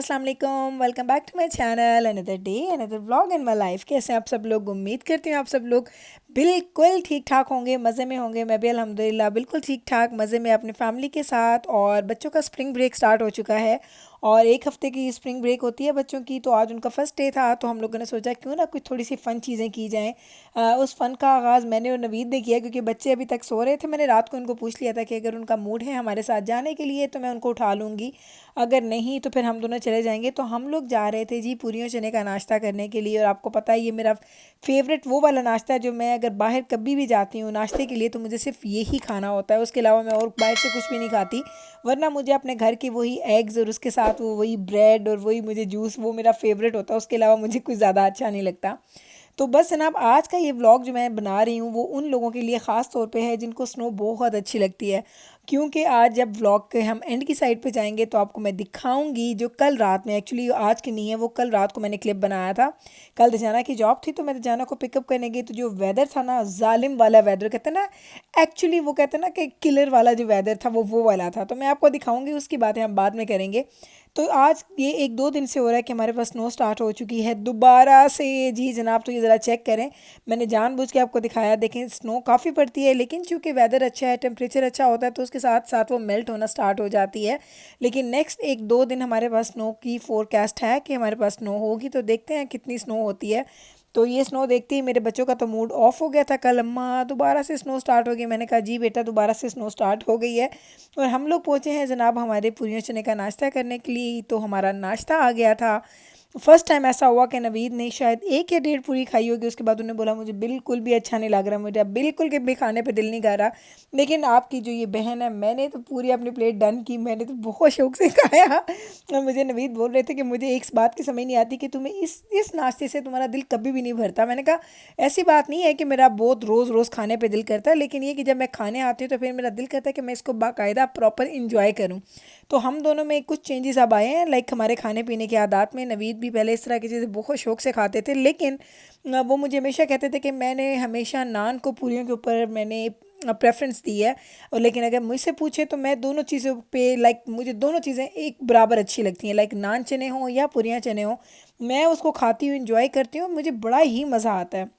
अस्सलाम वालेकुम, welcome back to my channel. Another day another vlog in my life. कैसे हैं आप सब लोग? उम्मीद करती हूँ आप सब लोग बिल्कुल ठीक ठाक होंगे, मज़े में होंगे। मैं भी अल्हम्दुलिल्लाह बिल्कुल ठीक ठाक मज़े में अपनी फैमिली के साथ। और बच्चों का स्प्रिंग ब्रेक स्टार्ट हो चुका है और एक हफ़्ते की स्प्रिंग ब्रेक होती है बच्चों की। तो आज उनका फ़र्स्ट डे था, तो हम लोगों ने सोचा क्यों ना कुछ थोड़ी सी फ़न चीज़ें की जाएँ। उस फ़न का आगाज़ मैंने और नवीद ने किया, क्योंकि बच्चे अभी तक सो रहे थे। मैंने रात को उनको पूछ लिया था कि अगर उनका मूड है हमारे साथ जाने के लिए तो मैं उनको उठा लूँगी, अगर नहीं तो फिर हम दोनों चले जाएंगे। तो हम लोग जा रहे थे जी पूरियों चने का नाश्ता करने के लिए। और आपको पता है ये मेरा फेवरेट वो वाला नाश्ता है जो मैं अगर बाहर कभी भी जाती हूँ नाश्ते के लिए तो मुझे सिर्फ यही खाना होता है, उसके अलावा मैं और बाहर से कुछ भी नहीं खाती। वरना मुझे अपने घर के वही एग्स और उसके साथ वो वही ब्रेड और वही मुझे जूस, वो मेरा फेवरेट होता है। उसके अलावा मुझे कुछ ज़्यादा अच्छा नहीं लगता। तो बस जनाब, आज का ये व्लॉग जो मैं बना रही हूँ वो उन लोगों के लिए ख़ास तौर पे है जिनको स्नो बहुत अच्छी लगती है। क्योंकि आज जब व्लॉग के हम एंड की साइड पे जाएंगे तो आपको मैं दिखाऊंगी जो कल रात में, एक्चुअली आज की नहीं है, वो कल रात को मैंने क्लिप बनाया था। कल दजाना की जॉब थी तो मैं दजाना को पिकअप करने गई, तो जो वेदर था ना, जालिम वाला वेदर कहते हैं ना, एक्चुअली वो कहते हैं ना कि किलर वाला जो वेदर था वो वाला था। तो मैं आपको दिखाऊंगी, उसकी बातें हम बाद में करेंगे। तो आज ये एक दो दिन से हो रहा है कि हमारे पास स्नो स्टार्ट हो चुकी है दोबारा से। जी जनाब, तो ये ज़रा चेक करें, मैंने जानबूझ के आपको दिखाया। देखें स्नो काफ़ी पड़ती है, लेकिन चूंकि वेदर अच्छा है, टेम्परेचर अच्छा होता है, तो उसके साथ साथ वो मेल्ट होना स्टार्ट हो जाती है। लेकिन नेक्स्ट एक दो दिन हमारे पास स्नो की फोरकास्ट है कि हमारे पास स्नो होगी, तो देखते हैं कितनी स्नो होती है। तो ये स्नो देखते ही मेरे बच्चों का तो मूड ऑफ हो गया था। कल अम्मा दोबारा से स्नो स्टार्ट हो गई। मैंने कहा जी बेटा, दोबारा से स्नो स्टार्ट हो गई है। और हम लोग पहुँचे हैं जनाब हमारे पूरियों चने का नाश्ता करने के लिए। तो हमारा नाश्ता आ गया था। फर्स्ट टाइम ऐसा हुआ कि नवीद ने शायद एक या डेढ़ पूरी खाई होगी, उसके बाद उन्होंने बोला मुझे बिल्कुल भी अच्छा नहीं लग रहा, मुझे अब बिल्कुल के भी खाने पे दिल नहीं कर रहा। लेकिन आपकी जो ये बहन है, मैंने तो पूरी अपनी प्लेट डन की, मैंने तो बहुत शौक से खाया। और मुझे नवीद बोल रहे थे कि मुझे एक बात की समझ नहीं आती कि तुम्हें इस नाश्ते से तुम्हारा दिल कभी भी नहीं भरता। मैंने कहा ऐसी बात नहीं है कि मेरा बहुत रोज़ रोज़ खाने पर दिल करता है, लेकिन ये कि जब मैं खाने आती हूँ तो फिर मेरा दिल करता है कि मैं इसको बाकायदा प्रॉपर इंजॉय करूँ। तो हम दोनों में कुछ चेंजेस अब आए हैं, लाइक हमारे खाने पीने के आदत में। नवीद भी पहले इस तरह की चीज़ें बहुत शौक से खाते थे, लेकिन वो मुझे हमेशा कहते थे कि मैंने हमेशा नान को पूरियों के ऊपर मैंने प्रेफरेंस दी है। और लेकिन अगर मुझसे पूछे तो मैं दोनों चीज़ों पे, लाइक मुझे दोनों चीज़ें एक बराबर अच्छी लगती हैं, लाइक नान चने हों या पूरियाँ चने हों, मैं उसको खाती हूँ, इंजॉय करती हूँ, मुझे बड़ा ही मज़ा आता है।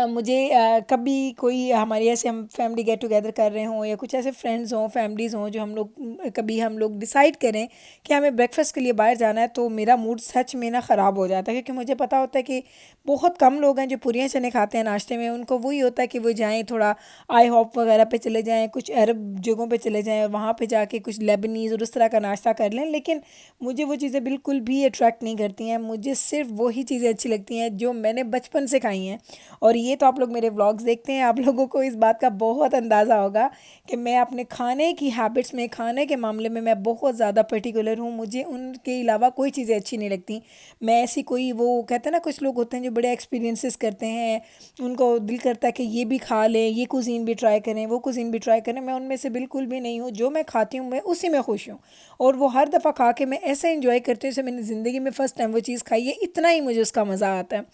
मुझे कभी कोई हमारी ऐसे हम फैमिली गेट टुगेदर कर रहे हों या कुछ ऐसे फ्रेंड्स हों, फैमिलीज़ हों, जो हम लोग कभी हम लोग डिसाइड करें कि हमें ब्रेकफास्ट के लिए बाहर जाना है, तो मेरा मूड सच में ना ख़राब हो जाता है। क्योंकि मुझे पता होता है कि बहुत कम लोग हैं जो पूरियाँ चने खाते हैं नाश्ते में। उनको वही होता है कि वो जाएँ थोड़ा आई हॉप वगैरह पे चले जाएँ, कुछ अरब जगहों पे चले जाएँ और वहाँ पे जाके कुछ लेबनीज़ और उस तरह का नाश्ता कर लें। लेकिन मुझे वो चीज़ें बिल्कुल भी अट्रैक्ट नहीं करती हैं। मुझे सिर्फ वही चीज़ें अच्छी लगती हैं जो मैंने बचपन से खाई हैं। और ये तो आप लोग मेरे व्लॉग्स देखते हैं, आप लोगों को इस बात का बहुत अंदाज़ा होगा कि मैं अपने खाने की हैबिट्स में, खाने के मामले में मैं बहुत ज़्यादा पर्टिकुलर हूँ। मुझे उनके अलावा कोई चीज़ें अच्छी नहीं लगती। मैं ऐसी कोई, वो कहते हैं ना कुछ लोग होते हैं जो बड़े एक्सपीरियंसेस करते हैं, उनको दिल करता है कि ये भी खा लें, ये कुज़ीन भी ट्राई करें, वो कुज़ीन भी ट्राई करें। मैं उनमें से बिल्कुल भी नहीं हूँ। जो मैं खाती हूँ मैं उसी में खुश हूँ। और वो हर दफ़ा खा के मैं ऐसा इंजॉय करती हूँ जैसे मैंने ज़िंदगी में फ़र्स्ट टाइम वो चीज़ खाई है, इतना ही मुझे उसका मज़ा आता है।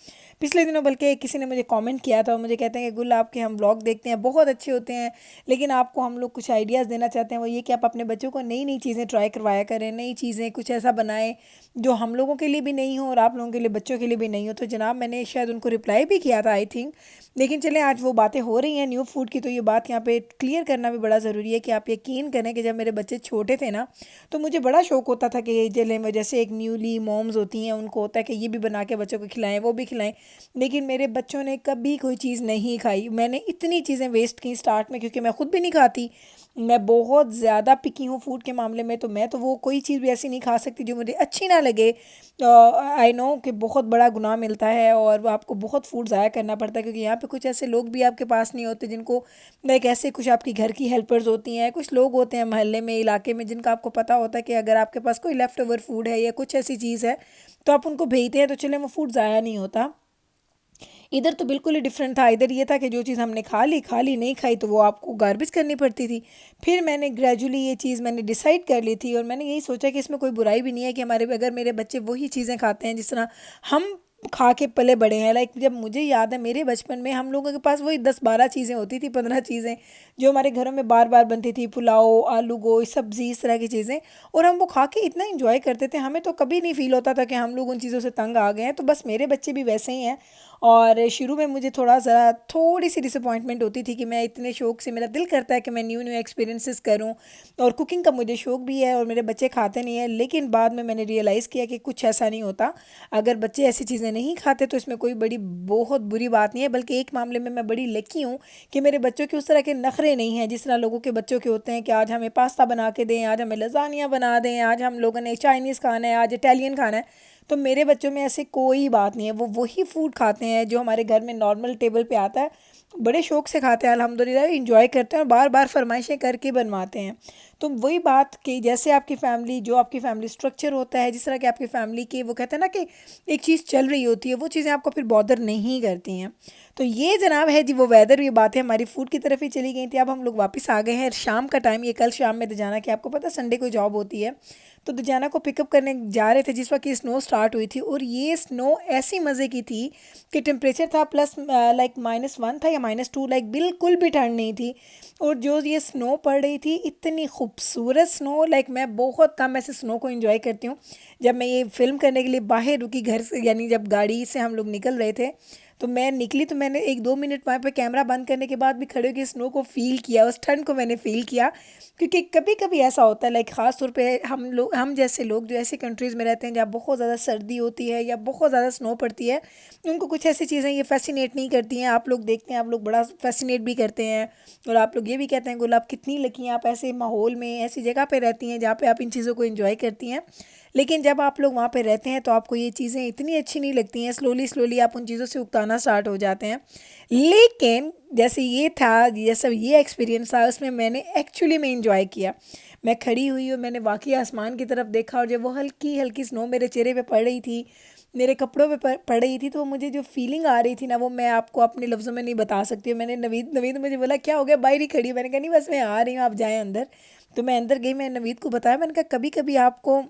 पिछले दिनों बल्कि किसी ने मुझे कमेंट किया था और मुझे कहते हैं कि गुल, आपके हम व्लॉग देखते हैं, बहुत अच्छे होते हैं, लेकिन आपको हम लोग कुछ आइडियाज़ देना चाहते हैं। वो ये कि आप अपने बच्चों को नई नई चीज़ें ट्राई करवाया करें, नई चीज़ें कुछ ऐसा बनाएं जो हम लोगों के लिए भी नहीं हो और आप लोगों के लिए, बच्चों के लिए भी नहीं हो। तो जनाब मैंने शायद उनको रिप्लाई भी किया था आई थिंक। लेकिन चलें, आज वो बातें हो रही हैं न्यू फूड की, तो ये बात यहाँ पे क्लियर करना भी बड़ा ज़रूरी है कि आप यकीन करें कि जब मेरे बच्चे छोटे थे ना, तो मुझे बड़ा शौक होता था कि जले में, जैसे एक न्यूली मॉम्स होती हैं, उनको होता है कि ये भी बना के बच्चों को खिलाएं, वो भी खिलाएं। लेकिन मेरे बच्चों ने कभी कोई चीज़ नहीं खाई। मैंने इतनी चीज़ें वेस्ट की स्टार्ट में, क्योंकि मैं खुद भी नहीं खाती। मैं बहुत ज़्यादा पिकी हूँ फूड के मामले में। तो मैं तो वो कोई चीज़ भी ऐसी नहीं खा सकती जो मुझे अच्छी ना लगे। आई नो कि बहुत बड़ा गुनाह मिलता है और वो आपको बहुत फूड ज़ाया करना पड़ता है, क्योंकि यहाँ पे कुछ ऐसे लोग भी आपके पास नहीं होते जिनको, लाइक ऐसे कुछ आपकी घर की हेल्पर्स होती हैं, कुछ लोग होते हैं मोहल्ले में, इलाके में, जिनका आपको पता होता है कि अगर आपके पास कोई लेफ़्ट ओवर फूड है या कुछ ऐसी चीज़ है तो आप उनको भेजते हैं, तो चले वो फूड ज़ाया नहीं होता। इधर तो बिल्कुल ही डिफरेंट था। इधर ये था कि जो चीज़ हमने खा ली, नहीं खाई तो वो आपको गार्बेज करनी पड़ती थी। फिर मैंने ग्रेजुअली ये चीज़ मैंने डिसाइड कर ली थी और मैंने यही सोचा कि इसमें कोई बुराई भी नहीं है कि हमारे, अगर मेरे बच्चे वही चीज़ें खाते हैं जिस तरह हम खा के पले बड़े हैं। लाइक जब मुझे याद है मेरे बचपन में हम लोगों के पास वही 10-12 चीज़ें होती थी, 15 चीज़ें जो हमारे घरों में बार बार बनती थी, पुलाव, आलू गोश्त, सब्जी, इस तरह की चीज़ें। और हम वो खा के इतना इंजॉय करते थे, हमें तो कभी नहीं फील होता था कि हम लोग उन चीज़ों से तंग आ गए हैं। तो बस मेरे बच्चे भी वैसे ही हैं। और शुरू में मुझे थोड़ी सी डिसअपॉइंटमेंट होती थी कि मैं इतने शौक से, मेरा दिल करता है कि मैं न्यू न्यू एक्सपीरियंसेस करूं, और कुकिंग का मुझे शौक भी है और मेरे बच्चे खाते नहीं हैं। लेकिन बाद में मैंने रियलाइज़ किया कि कुछ ऐसा नहीं होता। अगर बच्चे ऐसी चीज़ें नहीं खाते तो इसमें कोई बहुत बुरी बात नहीं है, बल्कि एक मामले में मैं बड़ी लकी हूँ कि मेरे बच्चों के उस तरह के नखरे नहीं हैं जिस तरह लोगों के बच्चों के होते हैं कि आज हमें पास्ता बना के दें, आज हमें लजानिया बना दें, आज हम लोगों ने चाइनीज़ खाना है, आज इटालियन खाना है। तो मेरे बच्चों में ऐसे कोई बात नहीं है, वो वही फूड खाते हैं जो हमारे घर में नॉर्मल टेबल पे आता है। बड़े शौक से खाते हैं, अल्हम्दुलिल्लाह, इंजॉय करते हैं और बार बार फरमाइशें करके बनवाते हैं। तो वही बात कि जैसे आपकी फैमिली, जो आपकी फैमिली स्ट्रक्चर होता है, जिस तरह की आपकी फैमिली की, वो कहते हैं ना कि एक चीज़ चल रही होती है, वो चीज़ें आपको फिर बॉदर नहीं करती हैं। तो ये जनाब है जी वो वेदर, ये बातें हमारी फूड की तरफ ही चली गई थी। अब हम लोग वापस आ गए हैं शाम का टाइम, ये कल शाम में दजाना की आपको पता संडे को जॉब होती है, तो दजाना को पिकअप करने जा रहे थे जिस वक्त ये स्नो स्टार्ट हुई थी। और ये स्नो ऐसी मज़े की थी कि टेम्परेचर था प्लस लाइक -1 था या -2, लाइक बिल्कुल भी ठंड नहीं थी। और जो ये स्नो पड़ रही थी, इतनी खूबसूरत स्नो, लाइक मैं बहुत कम ऐसे स्नो को एंजॉय करती हूँ। जब मैं ये फिल्म करने के लिए बाहर रुकी घर से, यानी जब गाड़ी से हम लोग निकल रहे थे, तो मैं निकली, तो मैंने 1-2 मिनट वहाँ पे कैमरा बंद करने के बाद भी खड़े होकर स्नो को फ़ील किया, उस ठंड को मैंने फ़ील किया। क्योंकि कभी कभी ऐसा होता है, लाइक ख़ास तौर पे हम जैसे लोग जो ऐसी कंट्रीज़ में रहते हैं जहाँ बहुत ज़्यादा सर्दी होती है या बहुत ज़्यादा स्नो पड़ती है, उनको कुछ ऐसी चीज़ें ये फैसिनेट नहीं करती हैं। आप लोग देखते हैं, आप लोग बड़ा फैसिनेट भी करते हैं, और आप लोग ये भी कहते हैं गुलाब कितनी लकी हैं आप, ऐसे माहौल में, ऐसी जगह पे रहती हैं जहाँ पे आप इन चीज़ों को एंजॉय करती हैं। लेकिन जब आप लोग वहाँ पे रहते हैं तो आपको ये चीज़ें इतनी अच्छी नहीं लगती हैं, स्लोली स्लोली आप उन चीज़ों से उकताना स्टार्ट हो जाते हैं। लेकिन जैसे ये था, जैसा ये एक्सपीरियंस था, उसमें मैंने एक्चुअली में इंजॉय किया। मैं खड़ी हुई और मैंने वाकई आसमान की तरफ देखा, और जब वो हल्की हल्की स्नो मेरे चेहरे पे पड़ रही थी, मेरे कपड़ों पे पड़ रही थी, तो वो मुझे जो फीलिंग आ रही थी ना, वो मैं आपको अपने लफ्ज़ों में नहीं बता सकती हूँ। मैंने नवीद नवीद मुझे बोला क्या हो गया, बाहर ही खड़ी, मैंने कहा नहीं बस मैं आ रही हूँ, आप जाएँ अंदर। तो मैं अंदर गई, मैं नवीद को बताया, मैंने कहा कभी कभी आपको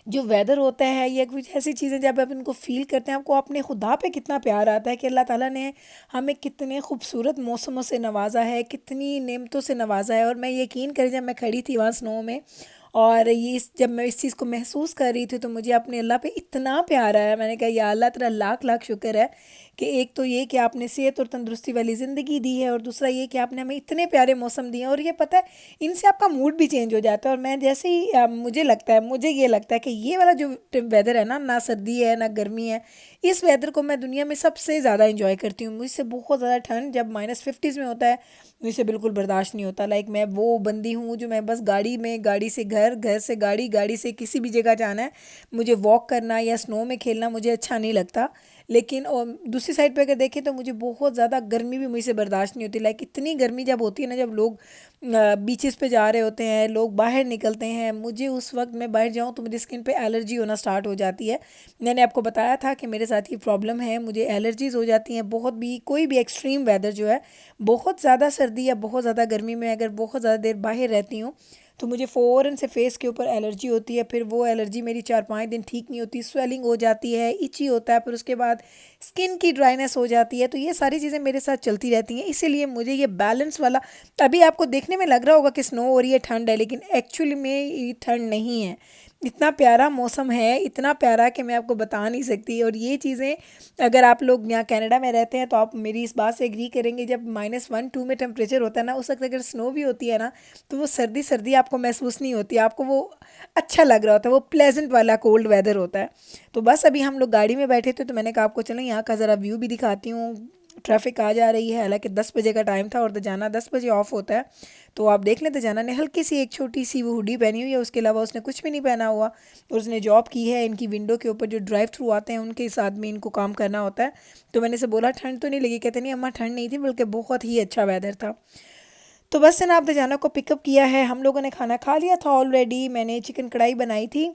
जो वेदर होता है या कुछ ऐसी चीज़ें जब आप इनको फ़ील करते हैं, आपको अपने खुदा पे कितना प्यार आता है कि अल्लाह ताला ने हमें कितने खूबसूरत मौसमों से नवाजा है, कितनी नेमतों से नवाजा है। और मैं यकीन करें, जब मैं खड़ी थी वहाँ स्नो में, और जब मैं इस चीज़ को महसूस कर रही थी, तो मुझे अपने अल्लाह पे इतना प्यार आया। मैंने कहा या अल्लाह तेरा लाख लाख शुक्र है कि एक तो ये कि आपने सेहत और तंदुरुस्ती वाली ज़िंदगी दी है, और दूसरा ये कि आपने हमें इतने प्यारे मौसम दिए हैं। और ये पता है, इनसे आपका मूड भी चेंज हो जाता है। और मैं जैसे ही मुझे ये लगता है कि ये वाला जो वेदर है ना सर्दी है ना गर्मी है, इस वेदर को मैं दुनिया में सबसे ज़्यादा इंजॉय करती हूँ। मुझसे बहुत ज़्यादा ठंड जब -50s में होता है, मुझसे बिल्कुल बर्दाश्त नहीं होता। लाइक मैं वो बंदी हूँ जो मैं बस गाड़ी से घर, घर से गाड़ी, गाड़ी से किसी भी जगह जाना है, मुझे वॉक करना या स्नो में खेलना मुझे अच्छा नहीं लगता। लेकिन दूसरी साइड पे अगर देखें तो मुझे बहुत ज़्यादा गर्मी भी मुझसे बर्दाश्त नहीं होती। लाइक इतनी गर्मी जब होती है ना, जब लोग बीचेस पे जा रहे होते हैं, लोग बाहर निकलते हैं, मुझे उस वक्त मैं बाहर जाऊँ तो मेरी स्किन पे एलर्जी होना स्टार्ट हो जाती है। मैंने आपको बताया था कि मेरे साथ ये प्रॉब्लम है, मुझे एलर्जीज़ हो जाती हैं। बहुत भी कोई भी एक्सट्रीम वेदर जो है, बहुत ज़्यादा सर्दी या बहुत ज़्यादा गर्मी में अगर बहुत ज़्यादा देर बाहर रहती हूँ, तो मुझे फ़ौरन से फेस के ऊपर एलर्जी होती है। फिर वो एलर्जी मेरी 4-5 दिन ठीक नहीं होती, स्वेलिंग हो जाती है, इची होता है, फिर उसके बाद स्किन की ड्राइनेस हो जाती है। तो ये सारी चीज़ें मेरे साथ चलती रहती हैं। इसीलिए मुझे ये बैलेंस वाला, अभी आपको देखने में लग रहा होगा कि स्नो हो रही है, ठंड है, लेकिन एक्चुअली में ये ठंड नहीं है। इतना प्यारा मौसम है, इतना प्यारा कि मैं आपको बता नहीं सकती। और ये चीज़ें अगर आप लोग यहाँ कनाडा में रहते हैं तो आप मेरी इस बात से एग्री करेंगे, जब -1-2 में टेम्परेचर होता है ना, उस वक्त अगर स्नो भी होती है ना, तो वो सर्दी सर्दी आपको महसूस नहीं होती, आपको वो अच्छा लग रहा होता है, वो प्लेजेंट वाला कोल्ड वेदर होता है। तो बस अभी हम लोग गाड़ी में बैठे थे, तो मैंने कहा आपको चलो यहाँ का ज़रा व्यू भी दिखाती हूँ। ट्रैफिक आ जा रही है, हालांकि 10 बजे का टाइम था और दजाना 10 बजे ऑफ होता है। तो आप देख लें, दजाना ने हल्की सी एक छोटी सी वो हुडी पहनी हुई है, उसके अलावा उसने कुछ भी नहीं पहना हुआ। और उसने जॉब की है, इनकी विंडो के ऊपर जो ड्राइव थ्रू आते हैं उनके साथ में इनको काम करना होता है। तो मैंने से बोला ठंड तो नहीं लगी, कहते नहीं अम्मा ठंड नहीं थी, बल्कि बहुत ही अच्छा वेदर था। तो बस ना आप दजाना को पिकअप किया है, हम लोगों ने खाना खा लिया था ऑलरेडी। मैंने चिकन कढ़ाई बनाई थी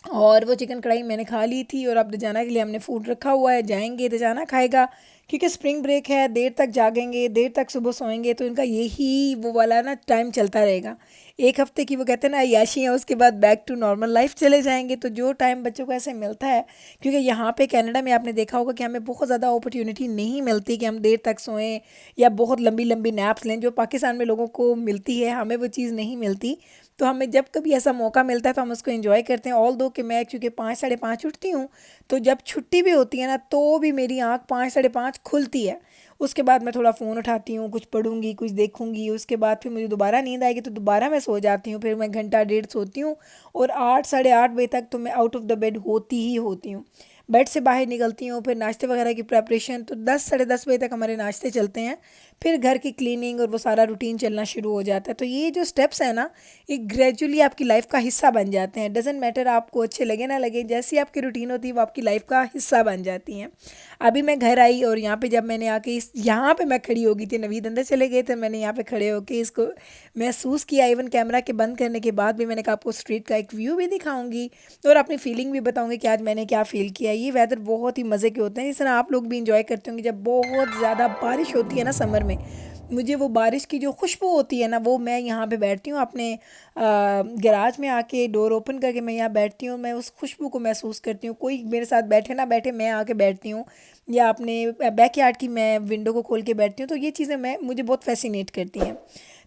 और वो चिकन कढ़ाई मैंने खा ली थी और अब जाना के लिए हमने फूड रखा हुआ है, जाएंगे तो जाना खाएगा, क्योंकि स्प्रिंग ब्रेक है, देर तक जागेंगे, देर तक सुबह सोएंगे, तो इनका यही वो वाला ना टाइम चलता रहेगा। एक हफ्ते की वो कहते हैं ना अय्याशी है, उसके बाद बैक टू नॉर्मल लाइफ चले जाएंगे। तो जो टाइम बच्चों को ऐसे मिलता है, क्योंकि यहाँ पे कनाडा में आपने देखा होगा कि हमें बहुत ज़्यादा अपॉर्चुनिटी नहीं मिलती कि हम देर तक सोएं या बहुत लंबी लंबी नैप्स लें, जो पाकिस्तान में लोगों को मिलती है, हमें वो चीज़ नहीं मिलती। तो हमें जब कभी ऐसा मौका मिलता है तो हम उसको एंजॉय करते हैं। ऑल दो कि मैं चूँकि 5 साढ़े 5 उठती हूँ, तो जब छुट्टी भी होती है ना तो भी मेरी आँख 5 साढ़े 5 खुलती है। उसके बाद मैं थोड़ा फ़ोन उठाती हूँ, कुछ पढ़ूंगी, कुछ देखूंगी, उसके बाद फिर मुझे दोबारा नींद आएगी तो दोबारा मैं सो जाती हूँ, फिर मैं घंटा डेढ़ सोती हूँ और 8 साढ़े 8 बजे तक तो मैं आउट ऑफ द बेड होती ही होती हूँ। बेड से बाहर निकलती हूँ, फिर नाश्ते वगैरह की प्रेपरेशन, तो 10 साढ़े 10 बजे तक हमारे नाश्ते चलते हैं, फिर घर की क्लीनिंग और वो सारा रूटीन चलना शुरू हो जाता है। तो ये जो स्टेप्स हैं ना, ये ग्रेजुअली आपकी लाइफ का हिस्सा बन जाते हैं। डजेंट मैटर आपको अच्छे लगे ना लगे, जैसी आपकी रूटीन होती है वो आपकी लाइफ का हिस्सा बन जाती हैं। अभी मैं घर आई और यहाँ पे जब मैंने आके इस यहाँ पे मैं खड़ी हो गई थी, नवीद अंदर चले गए थे, मैंने यहाँ पे खड़े होके इसको महसूस किया। इवन कैमरा के बंद करने के बाद भी मैंने कहा आपको स्ट्रीट का एक व्यू भी दिखाऊंगी और अपनी फीलिंग भी बताऊंगी कि आज मैंने क्या फ़ील किया। ये वेदर बहुत ही मज़े के होते हैं, इस तरह आप लोग भी इंजॉय करते होंगे। जब बहुत ज़्यादा बारिश होती है ना समर में, मुझे वो बारिश की जो खुशबू होती है ना, वो मैं यहाँ पे बैठती हूँ अपने गैराज में आके, डोर ओपन करके मैं यहाँ बैठती हूँ, मैं उस खुशबू को महसूस करती हूँ। कोई मेरे साथ बैठे ना बैठे, मैं आके बैठती हूँ, या अपने बैकयार्ड की मैं विंडो को खोल के बैठती हूँ। तो ये चीज़ें मैं मुझे बहुत फैसिनेट करती हैं।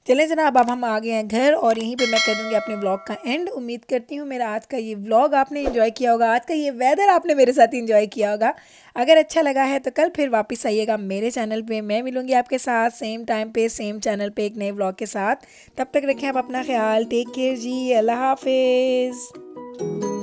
चलें जनाब, अब हम आ गए हैं घर और यहीं पे मैं कर दूँगी अपने व्लॉग का एंड। उम्मीद करती हूँ मेरा आज का ये व्लॉग आपने एंजॉय किया होगा, आज का ये वेदर आपने मेरे साथ एंजॉय किया होगा। अगर अच्छा लगा है तो कल फिर वापस आइएगा मेरे चैनल पे, मैं मिलूँगी आपके साथ सेम टाइम पे सेम चैनल पे एक नए व्लॉग के साथ। तब तक रखें आप अपना ख्याल, टेक केयर जी, अल्लाह हाफिज़।